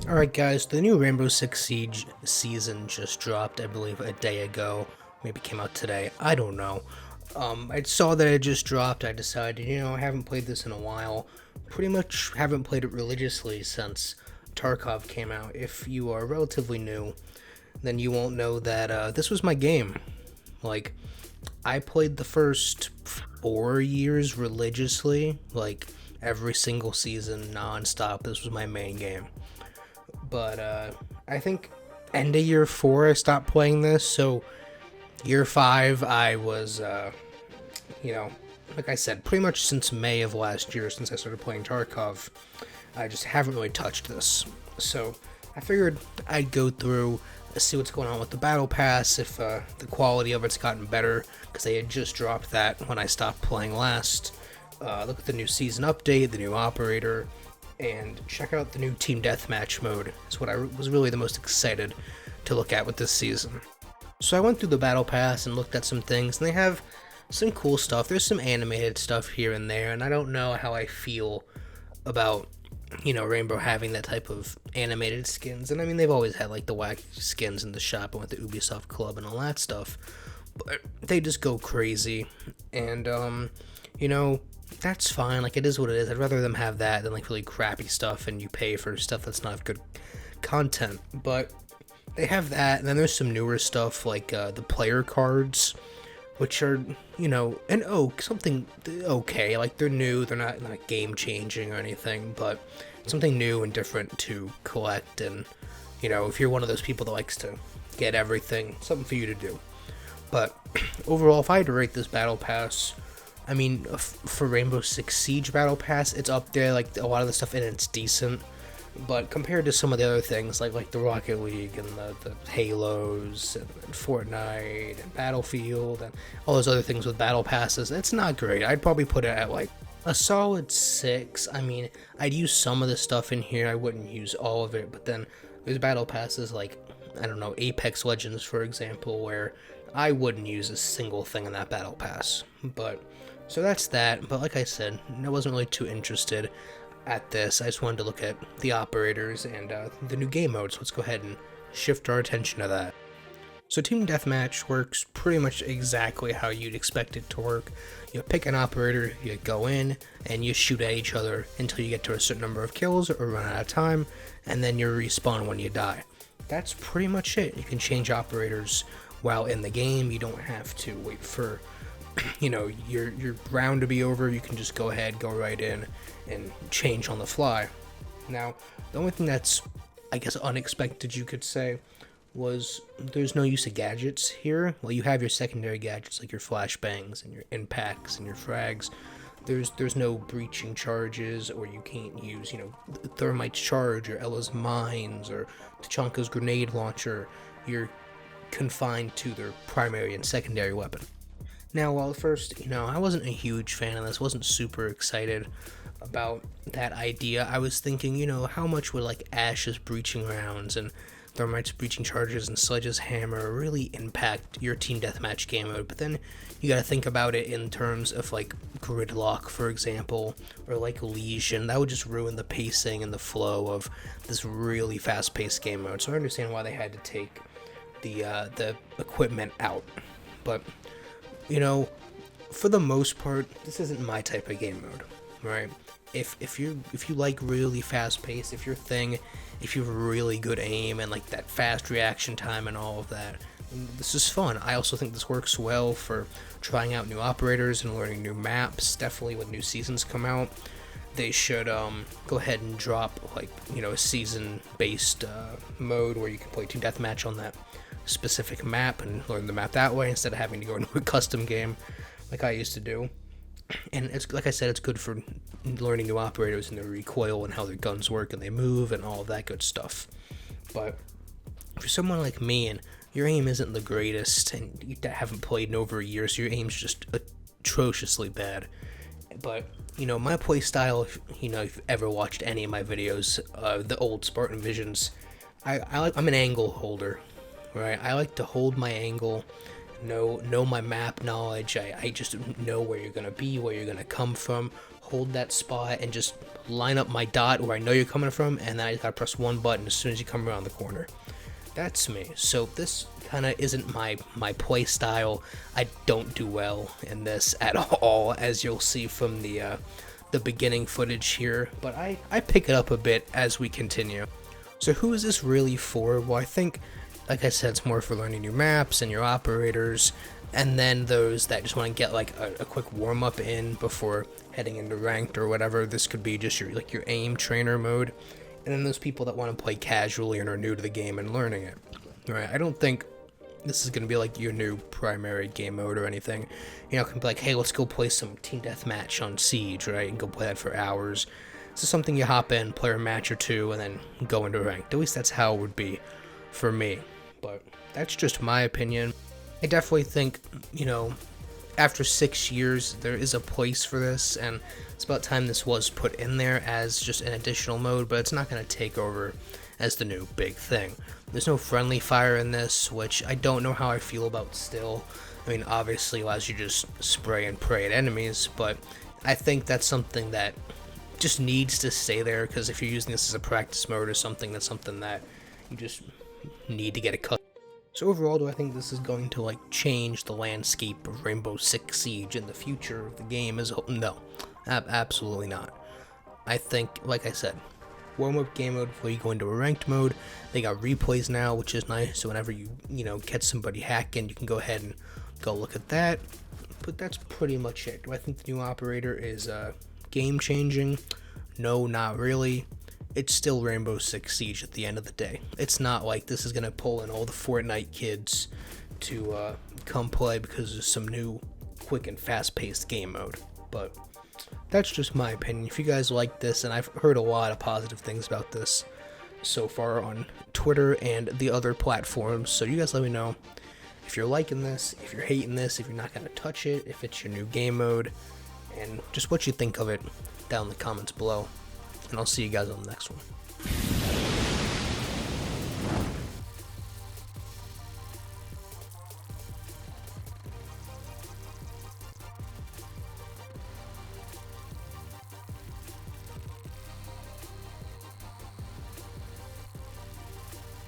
Alright guys, the new Rainbow Six Siege season just dropped, I believe a day ago. Maybe it came out today, I don't know. I saw that it just dropped, I decided, I haven't played this in a while. Pretty much haven't played it religiously since Tarkov came out. If you are relatively new, then you won't know that this was my game. Like, I played the first 4 years religiously, like every single season, non-stop. This was my main game. But I think end of year 4 I stopped playing this, so year 5 I was, like I said, pretty much since May of last year, since I started playing Tarkov, I just haven't really touched this. So I figured I'd go through, see what's going on with the Battle Pass, if the quality of it's gotten better, because they had just dropped that when I stopped playing last. Look at the new season update, the new operator, and check out the new Team Deathmatch mode. It's what I was really the most excited to look at with this season. So I went through the Battle Pass and looked at some things, and they have some cool stuff. There's some animated stuff here and there, and I don't know how I feel about, Rainbow having that type of animated skins. And I mean, they've always had like the wacky skins in the shop and with the Ubisoft Club and all that stuff, but they just go crazy. And, that's fine. Like, it is what it is. I'd rather them have that than like really crappy stuff and you pay for stuff that's not good content. But they have that, and then there's some newer stuff like the player cards, which are, something okay. Like, they're new, they're not game changing or anything, but something new and different to collect. And, if you're one of those people that likes to get everything, something for you to do. But overall, if I had to rate this Battle Pass, I mean, for Rainbow Six Siege Battle Pass, it's up there. Like, a lot of the stuff in it's decent, but compared to some of the other things, like the Rocket League and the Halos and Fortnite and Battlefield and all those other things with Battle Passes, it's not great. I'd probably put it at like a solid 6. I mean, I'd use some of the stuff in here. I wouldn't use all of it, but then there's Battle Passes like, I don't know, Apex Legends, for example, where I wouldn't use a single thing in that Battle Pass. But so that's that. But like I said, I wasn't really too interested at this. I just wanted to look at the operators and the new game mode. So let's go ahead and shift our attention to that. So Team Deathmatch works pretty much exactly how you'd expect it to work. You pick an operator, you go in, and you shoot at each other until you get to a certain number of kills or run out of time, and then you respawn when you die. That's pretty much it. You can change operators while in the game. You don't have to wait for your round to be over. You can just go ahead, go right in, and change on the fly. Now, the only thing that's, I guess, unexpected, you could say, was there's no use of gadgets here. Well, you have your secondary gadgets like your flashbangs and your impacts and your frags. There's no breaching charges, or you can't use, Thermite's charge or Ella's mines or Tachanka's grenade launcher. You're confined to their primary and secondary weapon. Now, while at first, I wasn't a huge fan of this, wasn't super excited about that idea. I was thinking, how much would like Ash's breaching rounds and Thermite's breaching charges and Sledge's hammer really impact your Team Deathmatch game mode? But then you gotta think about it in terms of like Gridlock, for example, or like Legion. That would just ruin the pacing and the flow of this really fast-paced game mode. So I understand why they had to take the equipment out. But for the most part, this isn't my type of game mode, right? If you like really fast paced, if you have really good aim and like that fast reaction time and all of that, this is fun. I also think this works well for trying out new operators and learning new maps. Definitely when new seasons come out, they should go ahead and drop like a season based mode where you can play Team Deathmatch on that specific map and learn the map that way instead of having to go into a custom game like I used to do. And it's like I said, it's good for learning new operators and their recoil and how their guns work and they move and all of that good stuff. But for someone like me and your aim isn't the greatest and you haven't played in over a year, so your aim's just atrociously bad. But my play style, if you've ever watched any of my videos, the old Spartan Visions, I'm an angle holder. Right, I like to hold my angle, know my map knowledge. I just know where you're gonna be, where you're gonna come from. Hold that spot and just line up my dot where I know you're coming from, and then I just gotta press one button as soon as you come around the corner. That's me. So this kind of isn't my play style. I don't do well in this at all, as you'll see from the beginning footage here, but I pick it up a bit as we continue. So who is this really for? Well, I think, like I said, it's more for learning new maps and your operators, and then those that just want to get like a quick warm-up in before heading into ranked or whatever. This could be just your aim trainer mode, and then those people that want to play casually and are new to the game and learning it. Right? I don't think this is going to be like your new primary game mode or anything. You know, it can be like, hey, let's go play some team deathmatch on Siege, right? And go play that for hours. This is something you hop in, play a match or two, and then go into ranked. At least that's how it would be for me. But that's just my opinion. I definitely think, you know, after 6 years, there is a place for this, and it's about time this was put in there as just an additional mode, but it's not going to take over as the new big thing. There's no friendly fire in this, which I don't know how I feel about still. I mean, obviously allows you to just spray and pray at enemies, but I think that's something that just needs to stay there, because if you're using this as a practice mode or something, that's something that you just need to get accustomed. So overall, do I think this is going to like change the landscape of Rainbow Six Siege in the future of the game as a whole? No, absolutely not. I think, like I said, warm-up game mode before you go into a ranked mode. They got replays now, which is nice, so whenever you catch somebody hacking, you can go ahead and go look at that. But that's pretty much it. Do I think the new operator is game-changing? No, not really. It's still Rainbow Six Siege at the end of the day. It's not like this is going to pull in all the Fortnite kids to come play because there's some new quick and fast-paced game mode. But that's just my opinion. If you guys like this, and I've heard a lot of positive things about this so far on Twitter and the other platforms, so you guys let me know if you're liking this, if you're hating this, if you're not going to touch it, if it's your new game mode, and just what you think of it down in the comments below. And I'll see you guys on the next one.